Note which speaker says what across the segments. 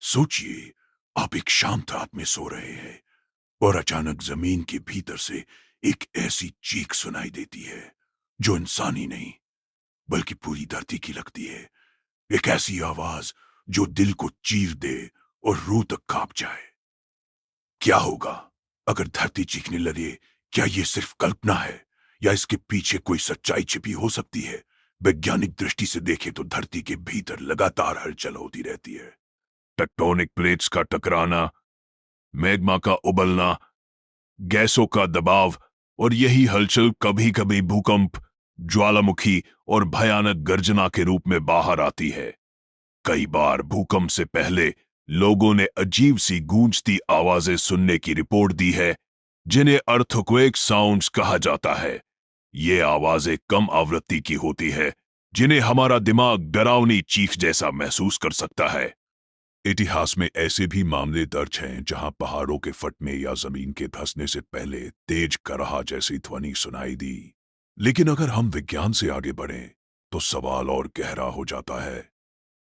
Speaker 1: सोचिए, आप एक शांत रात में सो रहे हैं और अचानक जमीन के भीतर से एक ऐसी चीख सुनाई देती है जो इंसानी नहीं बल्कि पूरी धरती की लगती है। एक ऐसी आवाज जो दिल को चीर दे और रूह तक कांप जाए। क्या होगा अगर धरती चीखने लगे? क्या ये सिर्फ कल्पना है या इसके पीछे कोई सच्चाई छिपी हो सकती है? वैज्ञानिक दृष्टि से देखें तो धरती के भीतर लगातार हलचल होती रहती है।
Speaker 2: टेक्टोनिक प्लेट्स का टकराना, मैग्मा का उबलना, गैसों का दबाव, और यही हलचल कभी कभी भूकंप, ज्वालामुखी और भयानक गर्जना के रूप में बाहर आती है। कई बार भूकंप से पहले लोगों ने अजीब सी गूंजती आवाजें सुनने की रिपोर्ट दी है, जिन्हें अर्थक्वेक साउंड्स कहा जाता है। ये आवाजें कम आवृत्ति की होती है, जिन्हें हमारा दिमाग डरावनी चीख जैसा महसूस कर सकता है।
Speaker 1: इतिहास में ऐसे भी मामले दर्ज हैं जहां पहाड़ों के फटने या जमीन के धंसने से पहले तेज कराह जैसी ध्वनि सुनाई दी। लेकिन अगर हम विज्ञान से आगे बढ़ें तो सवाल और गहरा हो जाता है।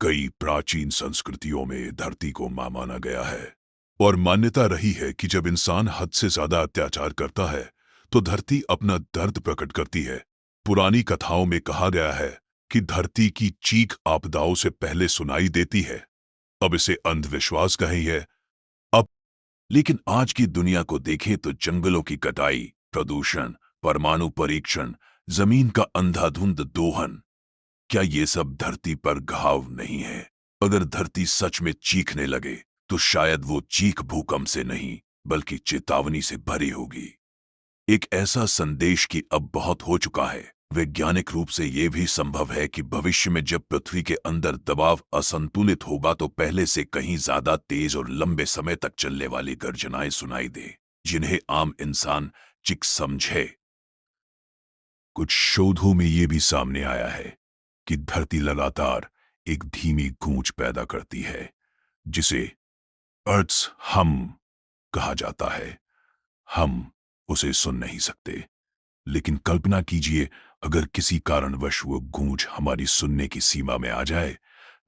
Speaker 1: कई प्राचीन संस्कृतियों में धरती को मां माना गया है और मान्यता रही है कि जब इंसान हद से ज्यादा अत्याचार करता है तो धरती अपना दर्द प्रकट करती है। पुरानी कथाओं में कहा गया है कि धरती की चीख आपदाओं से पहले सुनाई देती है। अब इसे अंधविश्वास कही है। अब लेकिन आज की दुनिया को देखें तो जंगलों की कटाई, प्रदूषण, परमाणु परीक्षण, जमीन का अंधाधुंध दोहन, क्या ये सब धरती पर घाव नहीं है? अगर धरती सच में चीखने लगे तो शायद वो चीख भूकंप से नहीं बल्कि चेतावनी से भरी होगी। एक ऐसा संदेश कि अब बहुत हो चुका है। वैज्ञानिक रूप से यह भी संभव है कि भविष्य में जब पृथ्वी के अंदर दबाव असंतुलित होगा तो पहले से कहीं ज्यादा तेज और लंबे समय तक चलने वाली गर्जनाएं सुनाई दे, जिन्हें आम इंसान चीख समझे। कुछ शोधों में यह भी सामने आया है कि धरती लगातार एक धीमी गूंज पैदा करती है, जिसे अर्थ्स हम कहा जाता है। हम उसे सुन नहीं सकते, लेकिन कल्पना कीजिए अगर किसी कारणवश वो गूंज हमारी सुनने की सीमा में आ जाए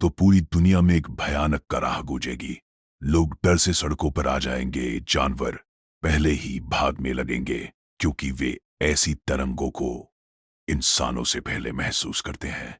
Speaker 1: तो पूरी दुनिया में एक भयानक कराह गूंजेगी। लोग डर से सड़कों पर आ जाएंगे, जानवर पहले ही भागने लगेंगे क्योंकि वे ऐसी तरंगों को इंसानों से पहले महसूस करते हैं।